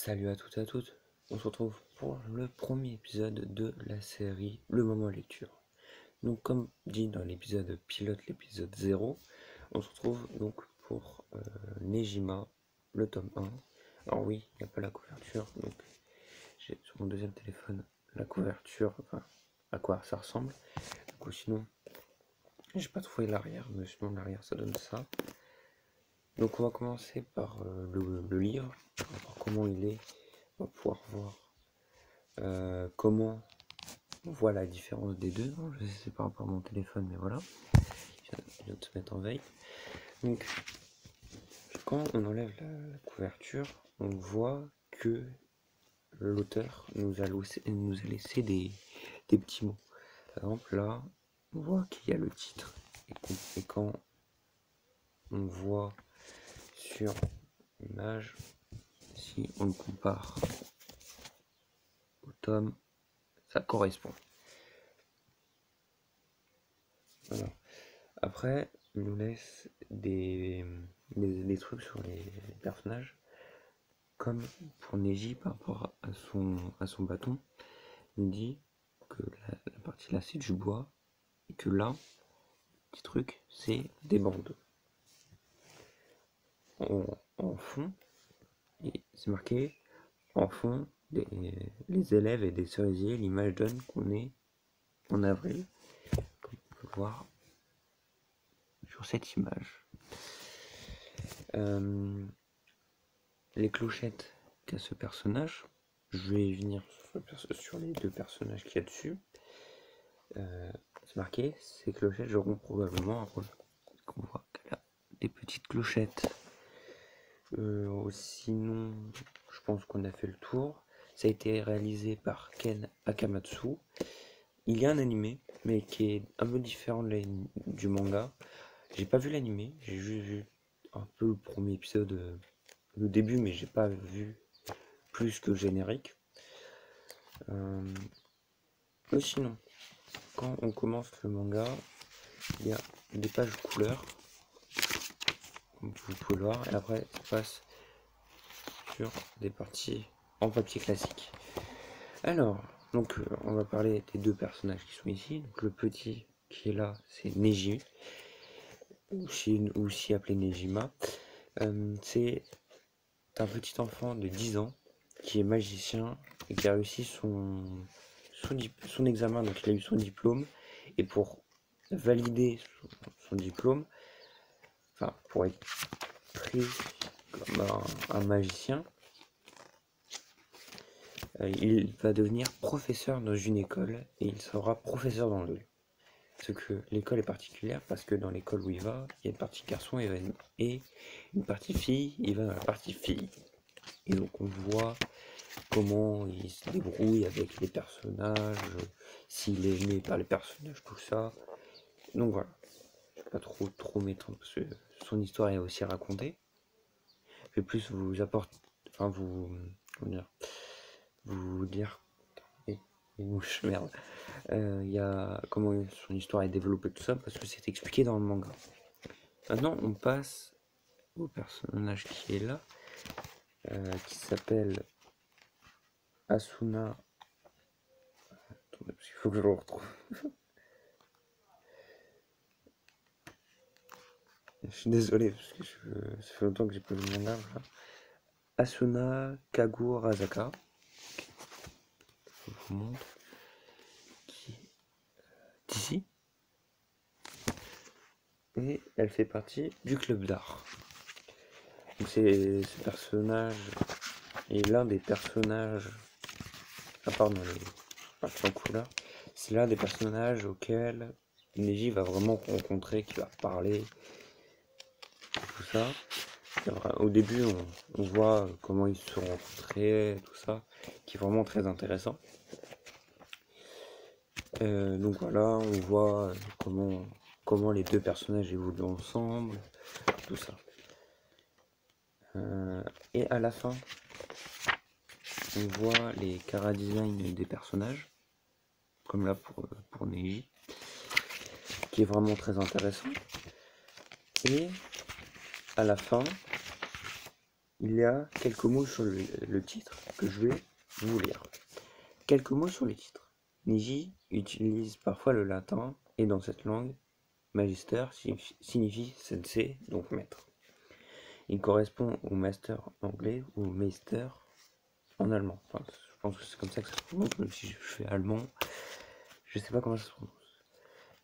Salut à toutes et à toutes, on se retrouve pour le premier épisode de la série Le Moment Lecture. Donc comme dit dans l'épisode pilote, l'épisode 0, on se retrouve donc pour Nejima, le tome 1. Alors oui, il n'y a pas la couverture, donc j'ai sur mon deuxième téléphone la couverture, enfin à quoi ça ressemble. Du coup sinon, j'ai pas trouvé l'arrière, mais sinon l'arrière ça donne ça. Donc on va commencer par le livre, on va voir comment il est. On va pouvoir voir comment on voit la différence des deux. Je sais c'est par rapport à mon téléphone, mais voilà. Je viens de se mettre en veille. Donc, quand on enlève la couverture, on voit que l'auteur nous a laissé des petits mots. Par exemple, là, on voit qu'il y a le titre. Et quand on voit sur l'image, si on le compare au tome, ça correspond. Voilà. Après, il nous laisse des trucs sur les personnages, comme pour Neji par rapport à son bâton. Il nous dit que la partie là c'est du bois, et que là, petit truc, c'est des bandes. En fond, et c'est marqué en fond, les élèves et des cerisiers, l'image donne qu'on est en avril, comme on peut voir sur cette image. Les clochettes qu'a ce personnage, je vais venir sur les deux personnages qu'il y a dessus. C'est marqué, ces clochettes joueront probablement un rôle. On voit qu'elle a des petites clochettes. Sinon, je pense qu'on a fait le tour. Ça a été réalisé par Ken Akamatsu. Il y a un animé, mais qui est un peu différent du manga. J'ai pas vu l'animé, j'ai juste vu un peu le premier épisode, le début, mais j'ai pas vu plus que le générique. Sinon, quand on commence le manga, il y a des pages couleurs, comme vous pouvez le voir, et après ça passe sur des parties en papier classique. Alors, donc on va parler des deux personnages qui sont ici. Donc le petit qui est là, c'est Neji, aussi appelé Nejima. C'est un petit enfant de 10 ans qui est magicien et qui a réussi son examen, donc il a eu son diplôme, et pour valider son diplôme, enfin pour être pris comme un magicien, il va devenir professeur dans une école et il sera professeur dans deux. Parce que l'école est particulière parce que dans l'école où il va, il y a une partie garçon et une partie fille, il va dans la partie fille. Et donc on voit comment il se débrouille avec les personnages, s'il est aimé par les personnages, tout ça. Donc voilà, je vais pas trop m'étendre parce que son histoire est aussi racontée. Je vais plus vous apporter, enfin vous dire, et mouche, merde. Il y a comment son histoire est développée, tout ça, parce que c'est expliqué dans le manga. Maintenant, on passe au personnage qui est là, qui s'appelle Asuna. Attendez, parce qu'il faut que je le retrouve. Je suis désolé, parce que ça fait longtemps que j'ai pas vu le manga. Voilà. Asuna Kagurazaka. Je vous montre. Qui est ici. Et elle fait partie du club d'art. Donc ce personnage est l'un des personnages, à part dans les parties en couleur, c'est l'un des personnages auxquels Neji va vraiment rencontrer, qui va parler, tout ça. Au début, on voit comment ils se sont rencontrés, tout ça, qui est vraiment très intéressant. Donc voilà, on voit comment les deux personnages évoluent ensemble, tout ça. Et à la fin, on voit les chara-design des personnages, comme là pour Neji, qui est vraiment très intéressant. Et à la fin, il y a quelques mots sur le titre que je vais vous lire. Quelques mots sur le titre. Neji utilise parfois le latin et dans cette langue, magister signifie sensei, donc maître. Il correspond au master anglais ou meister en allemand. Enfin, je pense que c'est comme ça que ça se prononce, même si je fais allemand, je sais pas comment ça se prononce.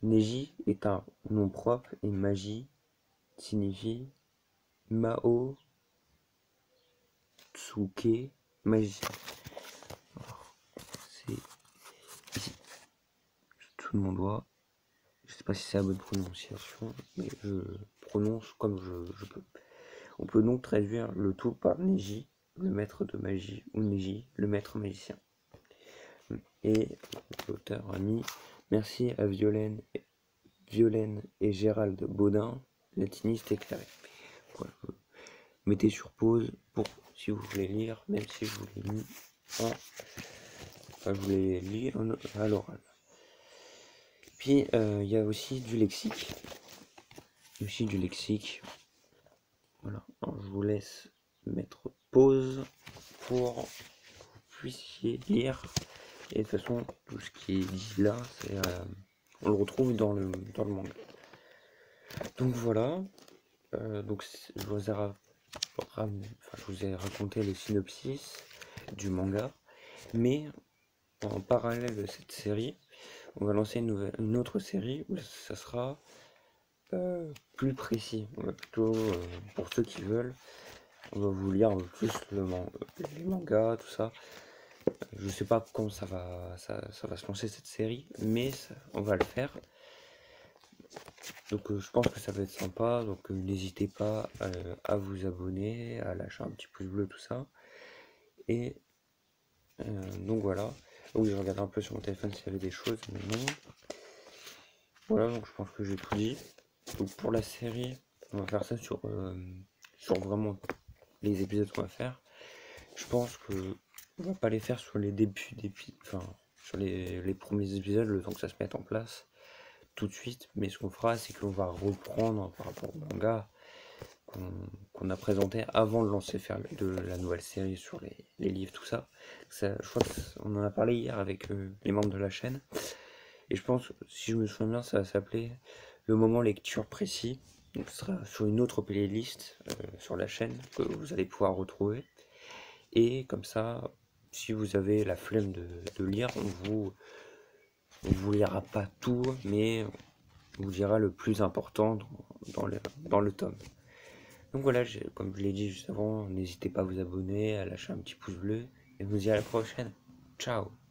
Neji est un nom propre et magie signifie Mao Tsuke, magicien. C'est ici, sous mon doigt. Je sais pas si c'est la bonne prononciation, mais je prononce comme je peux. On peut donc traduire le tout par Neji, le maître de magie, ou Neji, le maître magicien. Et l'auteur a mis merci à Violaine et Gérald Baudin, latiniste éclairé. Voilà. Mettez sur pause pour si vous voulez lire, même si je vous l'ai mis je vous l'ai lu à l'oral. Puis il y a aussi du lexique. Voilà. Alors, je vous laisse mettre pause pour que vous puissiez lire. Et de toute façon, tout ce qui est dit là, on le retrouve dans le manga. Donc voilà. Je vous ai raconté le synopsis du manga, mais en parallèle de cette série, on va lancer une autre série où ça sera plus précis. On va plutôt, pour ceux qui veulent, on va vous lire un peu plus les mangas, tout ça. Je sais pas quand ça va se lancer cette série, mais on va le faire. Donc je pense que ça va être sympa, donc n'hésitez pas à vous abonner, à lâcher un petit pouce bleu, tout ça. Et donc voilà. Donc je regarde un peu sur mon téléphone s'il y avait des choses, mais non. Voilà, donc je pense que j'ai tout dit. Donc pour la série, on va faire ça sur vraiment les épisodes qu'on va faire. Je pense que on va pas les faire sur les débuts sur les premiers épisodes, le temps que ça se mette en place tout de suite, mais ce qu'on fera, c'est qu'on va reprendre par rapport au manga qu'on a présenté avant de lancer faire de la nouvelle série sur les livres, tout ça. Je crois qu'on en a parlé hier avec les membres de la chaîne, et je pense, si je me souviens bien, ça va s'appeler le moment lecture précis. Donc ce sera sur une autre playlist sur la chaîne que vous allez pouvoir retrouver, et comme ça, si vous avez la flemme de lire, on vous lira pas tout, mais on vous dira le plus important dans le tome. Donc voilà, comme je l'ai dit juste avant, n'hésitez pas à vous abonner, à lâcher un petit pouce bleu, et je vous dis à la prochaine. Ciao!